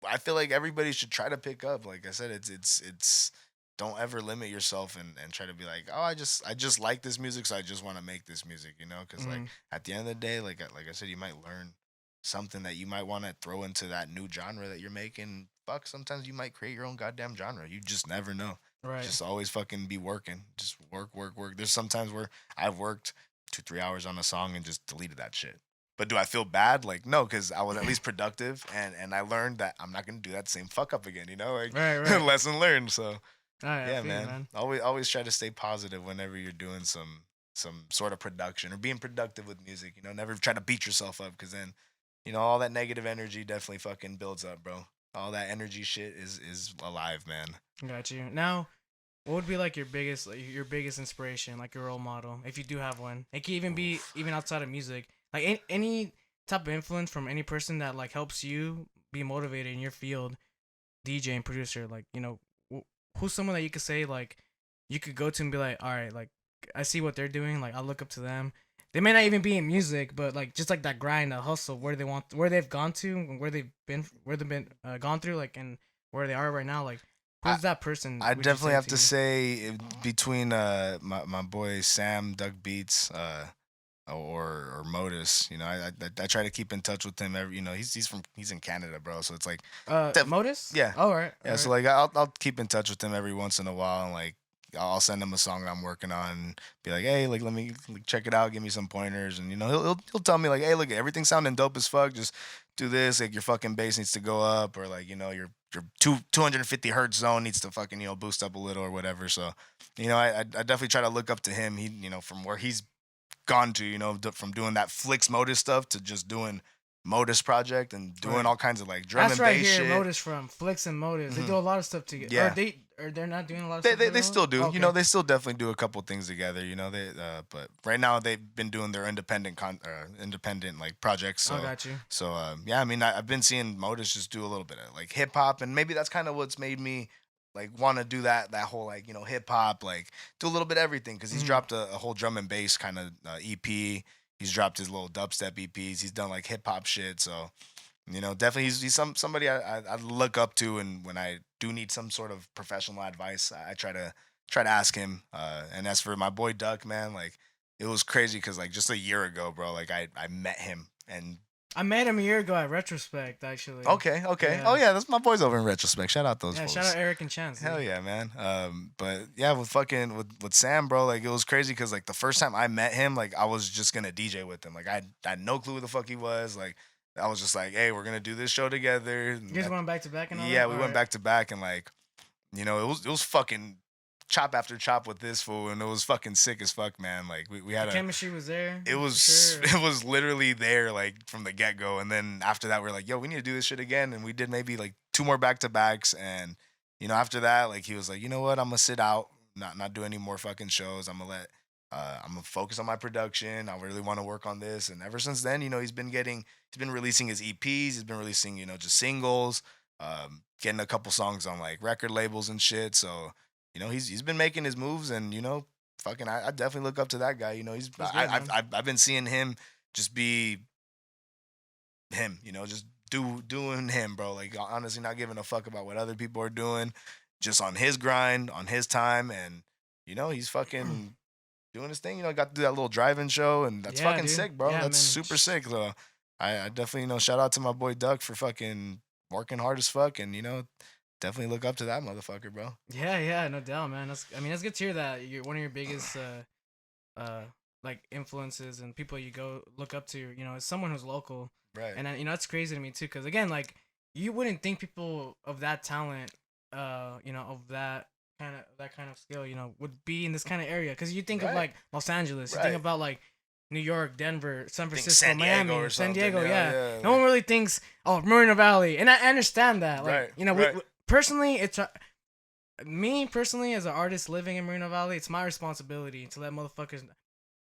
I feel like everybody should try to pick up. Like I said, it's don't ever limit yourself and try to be like, oh, I just like this music, so I just want to make this music, you know? Because like at the end of the day, like I said, you might learn something that you might want to throw into that new genre that you're making. Fuck, sometimes you might create your own goddamn genre. You just never know. Right. Just always fucking be working. Just work. There's sometimes where I've worked 2-3 hours on a song and just deleted that shit. But do I feel bad? Like, no, because I was at least productive and I learned that I'm not gonna do that same fuck up again, you know? Like, right. Lesson learned. So yeah, man. Always try to stay positive whenever you're doing some sort of production or being productive with music, you know, never try to beat yourself up, because then, you know, all that negative energy definitely fucking builds up, bro. All that energy shit is alive, man. Got you. Now, what would be like your biggest inspiration, like your role model, if you do have one? It can even be even outside of music, like any type of influence from any person that like helps you be motivated in your field, DJ and producer. Like, you know, who's someone that you could say like you could go to and be like, all right, like I see what they're doing, like I look up to them. They may not even be in music, but like just like that grind, that hustle, where they've gone to, and where they've been gone through, like, and where they are right now. Like, who's that person? I definitely have to say between my boy Sam, Doug Beats, or Modus. You know, I try to keep in touch with him every. You know, he's in Canada, bro. So it's like Modus. Yeah. Oh, right. Yeah. So like I'll keep in touch with him every once in a while, and like I'll send him a song that I'm working on, and be like, hey, like let me check it out, give me some pointers, and you know he'll tell me like, hey, look, everything's sounding dope as fuck. Just do this, like your fucking bass needs to go up, or like, you know, your 250 hertz zone needs to fucking, you know, boost up a little or whatever. So, you know, I definitely try to look up to him. He, you know, from where he's gone to, you know, from doing that Flicks Modus stuff to just doing Modus project and doing all kinds of like drum and bass shit. Modus from Flicks and Modus. They do a lot of stuff together. Yeah. Or they're not doing a lot of stuff together? They still do. Okay. You know, they still definitely do a couple things together, you know, but right now they've been doing their independent like projects. So, got you. So yeah, I mean, I've been seeing Modus just do a little bit of like hip hop, and maybe that's kind of what's made me like want to do that whole like, you know, hip hop, like do a little bit of everything, because he's dropped a whole drum and bass kind of EP. He's dropped his little dubstep EPs. He's done like hip hop shit. So, you know, definitely he's somebody I look up to, and when I do need some sort of professional advice, I try to ask him. And as for my boy Duck, man, like it was crazy because like just a year ago, bro, like I met him, and I met him a year ago at Retrospect, actually. Okay. Yeah. Oh yeah, that's my boys over in Retrospect. Shout out those folks. Shout out Eric and Chance. Hell yeah, man. But yeah, with Sam, bro, like it was crazy because like the first time I met him, like I was just gonna DJ with him. Like I had no clue who the fuck he was. Like I was just like, hey, we're gonna do this show together. You guys went back to back and all that? Yeah, we went back to back, and like, you know, it was fucking chop after chop with this fool, and it was fucking sick as fuck, man. Like we had the chemistry was there. It was literally there, like from the get go. And then after that, we're like, yo, we need to do this shit again. And we did maybe like 2 more back to backs. And you know, after that, like he was like, you know what, I'm gonna sit out, not do any more fucking shows. I'm gonna focus on my production. I really want to work on this. And ever since then, you know, he's been releasing his EPs. He's been releasing, you know, just singles, getting a couple songs on like record labels and shit. So, you know, he's been making his moves, and you know, fucking, I definitely look up to that guy. You know, I've been seeing him just be him. You know, just doing him, bro. Like honestly, not giving a fuck about what other people are doing. just on his grind, on his time, and he's fucking doing his thing. Got to do that little drive-in show, and that's Yeah, fucking dude. sick, bro. Yeah, That's man. super sick. So I definitely shout out to my boy Duck for fucking working hard as fuck, and definitely look up to that motherfucker, bro. Yeah, yeah, no doubt, man. That's good to hear that you're one of your biggest like influences and people you go look up to. Is someone who's local, Right. and then, it's crazy to me too, because again, like you wouldn't think people of that talent, of that kind of skill, would be in this kind of area, because you think of Right. like Los Angeles, you Right. think about like New York, Denver, San Think Francisco, San Diego Miami, or San something, Diego. yeah, Yeah, yeah, no one really thinks, oh, Moreno Valley, and I understand that. Like, Right, we, right. personally, it's me personally as an artist living in Moreno Valley, it's my responsibility to let motherfuckers.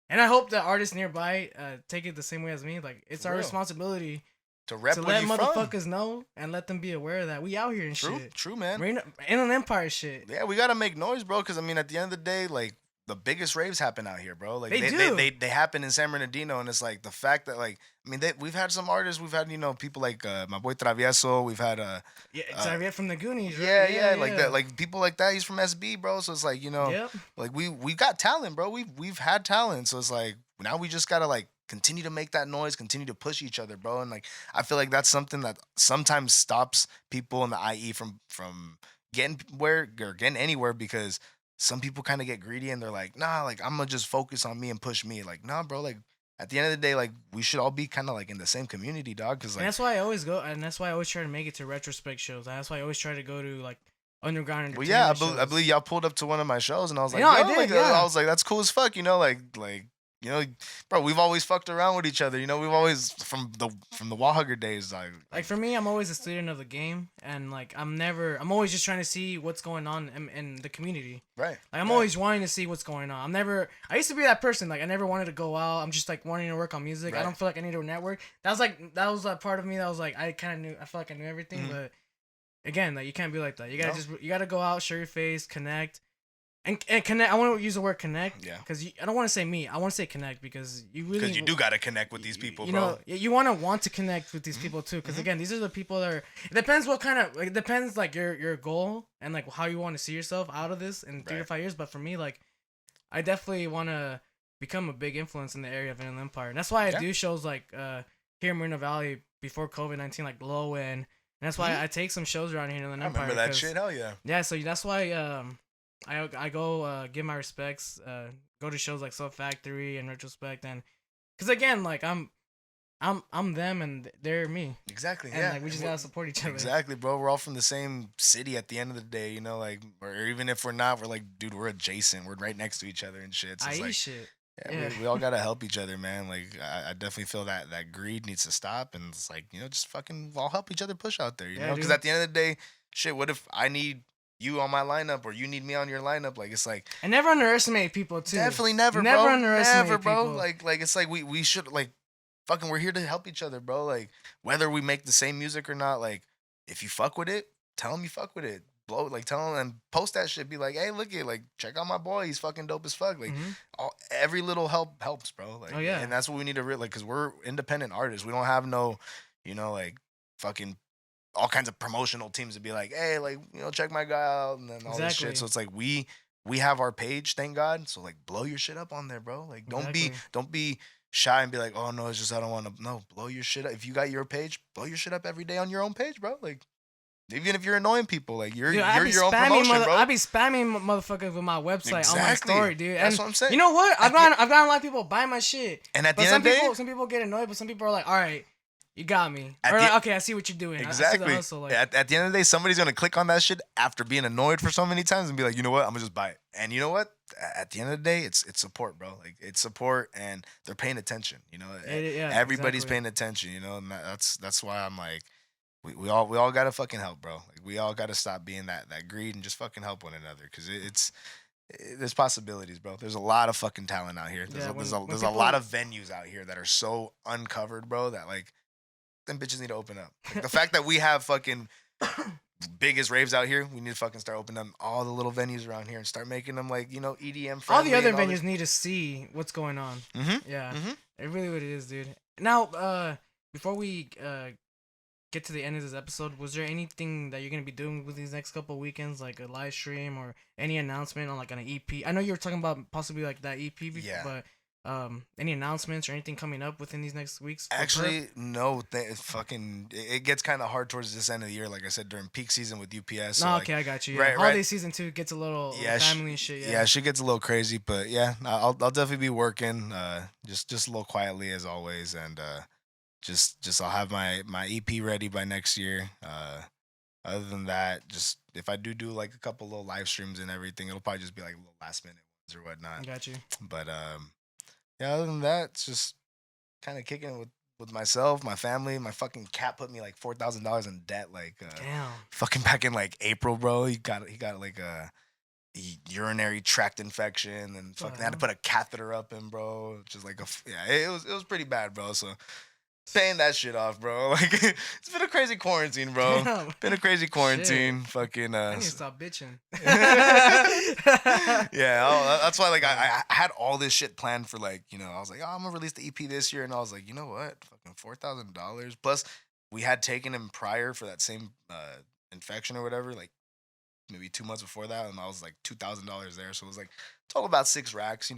And I hope that artists nearby take it the same way as me. Like, it's For our real. responsibility To rep to where let you from. motherfuckers know and let them be aware that we out here and True, shit. true, man. Inland Empire shit. Yeah, we gotta make noise, bro. Because at the end of the day, like the biggest raves happen out here, bro. Like They do. they happen in San Bernardino, and it's like the fact that we've had some artists, we've had people like my boy Travieso, we've had Yeah, Xavier from the Goonies, right? yeah, like that, like people like that. He's from SB, bro. So it's like Yep. like we got talent, bro. We've had talent, so it's like now we just gotta like continue to make that noise, continue to push each other, bro. And like I feel like that's something that sometimes stops people in the IE from getting where or getting anywhere, because some people kind of get greedy and they're like, nah, like I'm gonna just focus on me and push me. Like, nah, bro, like at the end of the day, like we should all be kind of like in the same community, dog. Cause And like, that's why I always go, and that's why I always try to make it to retrospect shows. And that's why I always try to go to like underground well, yeah, entertainment I shows. believe y'all pulled up to one of my shows, and I was like, No, I yo, did, like, yeah. I was like, that's cool as fuck, like, bro, we've always fucked around with each other, we've always from the wall hugger days, Like for me, I'm always a student of the game, and like I'm always just trying to see what's going on in the community. right, Like I'm right. always wanting to see what's going on. I used to be that person. Like I never wanted to go out. I'm just like wanting to work on music. I Right. don't feel like I need to network. That was a part of me that was like I kind of knew. I felt like I knew everything, Mhm. but again, like you can't be like that. You gotta No. you gotta go out, show your face, connect, and connect. I want to use the word connect, Yeah. because I don't want to say me. I want to say connect, because you really Because you do gotta connect with these people, you bro. know, you want to connect with these people too, because again, these are the people that are. It depends what kind of. Like, it depends like your goal and like how you want to see yourself out of this in 3 to Right. 5 years. But for me, like, I definitely want to become a big influence in the area of Inland Empire, and that's why I Yeah. do shows like here in Moreno Valley before COVID-19, like low end, and that's why I take some shows around here in Inland I Empire. remember that 'cause- shit. Hell yeah. Yeah, so that's why I go give my respects, go to shows like Soul Factory and Retrospect, and because again, like I'm them and they're me, Exactly. and Yeah. like we just gotta support each other. Exactly, bro. We're all from the same city at the end of the day, like, or even if we're not, we're like, dude, we're adjacent. We're right next to each other and shit. So I it's eat like, shit. yeah, Yeah. we all gotta help each other, man. Like, I definitely feel that greed needs to stop, and it's like, just fucking all help each other push out there, Yeah, because dude. at the end of the day, shit, what if I need you on my lineup or you need me on your lineup? Like, it's like, And never underestimate people too. definitely never, Never bro. underestimate Never, bro. people. Like it's like we should like fucking we're here to help each other, bro. Like whether we make the same music or not, like if you fuck with it, tell him you fuck with it. Blow like tell him and post that shit. Be like, hey, look at like check out my boy. He's fucking dope as fuck. Like Mhm. every little help helps, bro. Like Oh, yeah. and that's what we need to like because we're independent artists. We don't have no, like fucking all kinds of promotional teams to be like, hey, like check my guy out and then all this Exactly. shit. So it's like we have our page, thank God. So like blow your shit up on there, bro. Like Exactly. don't be shy and be like, oh no, it's just I don't want to. No, blow your shit up. If you got your page, blow your shit up every day on your own page, bro. Like even if you're annoying people, like you're Dude, I be your own spamming promotion, bro. I be spamming motherfuckers with my website on my Exactly. story, dude. That's And what I'm saying. you know what? I've At the- gotten a lot of people buy my shit. And at the But end of the day, some people get annoyed, but some people are like, all right, you got me. At Or the- like, okay, I see what you're doing. I see the exactly. hustle, like, At the end of the day, somebody's gonna click on that shit after being annoyed for so many times and be like, you know what, I'm gonna just buy it. And you know what? At the end of the day, it's support, bro. Like it's support, and they're paying attention. yeah, Everybody's exactly. paying attention. And that's why I'm like, we all gotta fucking help, bro. Like we all gotta stop being that greed and just fucking help one another, because there's possibilities, bro. There's a lot of fucking talent out here. There's Yeah, there's a people- lot of venues out here that are so uncovered, bro, that like them bitches need to open up. Like, the fact that we have fucking biggest raves out here, we need to fucking start opening up all the little venues around here and start making them like EDM friendly. all the other venues need to see what's going on. Mm-hmm. Yeah, Mm-hmm. it really what it is, dude. Now, before we get to the end of this episode, was there anything that you're gonna be doing with these next couple of weekends, like a live stream or any announcement on like an EP? I know you were talking about possibly like that EP before, Yeah. but any announcements or anything coming up within these next weeks? For Actually, no. It gets kind of hard towards this end of the year. Like I said, during peak season with UPS. So no, like, okay, I got you. Yeah. right, Holiday right. season too gets a little Yeah, family and shit. yeah, she gets a little crazy, but yeah, I'll definitely be working. Just a little quietly as always, and just I'll have my EP ready by next year. Other than that, just if I do like a couple little live streams and everything, it'll probably just be like little last minute ones or whatnot. Got you. But yeah, other than that, it's just kind of kicking it with myself, my family. My fucking cat put me like $4,000 in debt, like Damn. fucking back in like April, bro. He got like a urinary tract infection, and fucking had to put a catheter up in, bro. Just like yeah, it was pretty bad, bro. So paying that shit off, bro. Like it's been a crazy quarantine, bro. Damn. Been a crazy quarantine. Shit. Fucking I need to stop bitching. yeah, that's why like I had all this shit planned for like, I was like, oh, I'm gonna release the EP this year, and I was like, you know what, fucking $4,000 plus we had taken him prior for that same infection or whatever, like maybe 2 months before that, and I was like $2,000 there, so it was like total about 6 racks.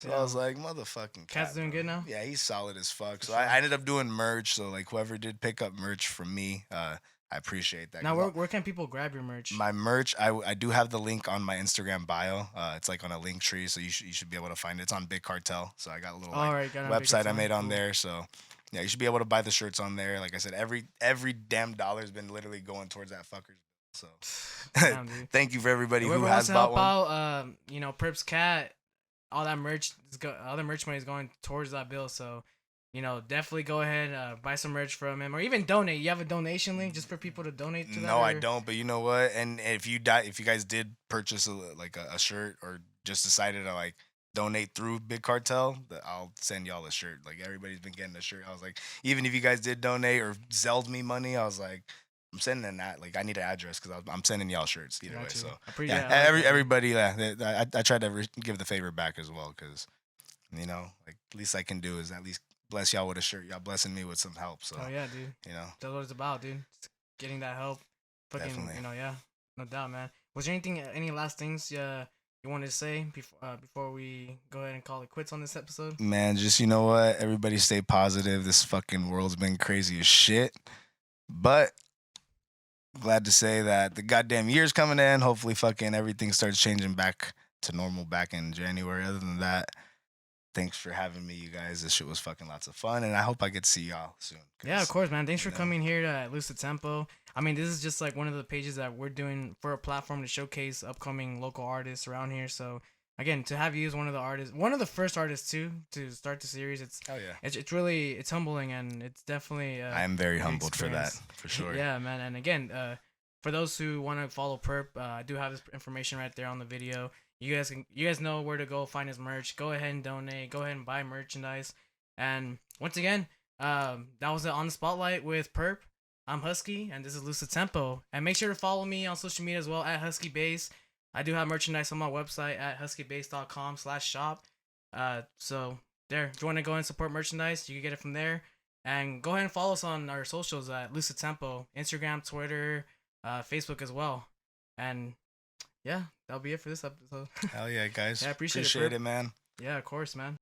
So I was like, motherfucking Cat's doing bro. good now? Yeah, he's solid as fuck. So sure. I ended up doing merch. So like whoever did pick up merch from me, I appreciate that. Now, where can people grab your merch? My merch, I do have the link on my Instagram bio. It's like on a link tree, so you should be able to find it. It's on Big Cartel. So I got a little website I made on there. So yeah, you should be able to buy the shirts on there. Like I said, every damn dollar's been literally going towards that fucker. So Damn, thank you for everybody who whoever has wants to bought help one. out, PURRP's cat, all that merch, all the merch money is going towards that bill. So, definitely go ahead, buy some merch from him, or even donate. You have a donation link just for people to donate to that? No, I don't. But you know what? And if you guys did purchase a shirt or just decided to like donate through Big Cartel, I'll send y'all a shirt. Like everybody's been getting a shirt. I was like, even if you guys did donate or Zelled me money, I was like, I'm sending that. Like I need an address because I'm sending y'all shirts either way. So yeah, everybody. Yeah, I tried to give the favor back as well because like least I can do is at least bless y'all with a shirt. Y'all blessing me with some help. So oh yeah, dude. That's what it's about, dude. Just getting that help. Fucking, definitely. Yeah, no doubt, man. Was there any last things you wanted to say before we go ahead and call it quits on this episode? Man, just what, everybody stay positive. This fucking world's been crazy as shit, but glad to say that the goddamn year's coming in. Hopefully, fucking everything starts changing back to normal back in January. Other than that, thanks for having me, you guys. This shit was fucking lots of fun, and I hope I get to see y'all soon. Yeah, of course, man. Thanks for coming here to Lose the Tempo. I mean, this is just like one of the pages that we're doing for a platform to showcase upcoming local artists around here. So again, to have you as one of the first artists too to start the series, it's it's humbling, and it's definitely I am very humbled experience. For that, for sure. Yeah, man. And again, for those who want to follow PURRP, I do have this information right there on the video. You guys know where to go find his merch. Go ahead and donate. Go ahead and buy merchandise. And once again, that was On the Spotlight with PURRP. I'm Husky, and this is Lose the Tempo. And make sure to follow me on social media as well at Husky Base. I do have merchandise on my website at huskybase.com/shop. So there, if you want to go and support merchandise, you can get it from there. And go ahead and follow us on our socials at Lose the Tempo, Instagram, Twitter, Facebook as well. And yeah, that'll be it for this episode. Hell yeah, guys. Yeah, I appreciate it, man. Yeah, of course, man.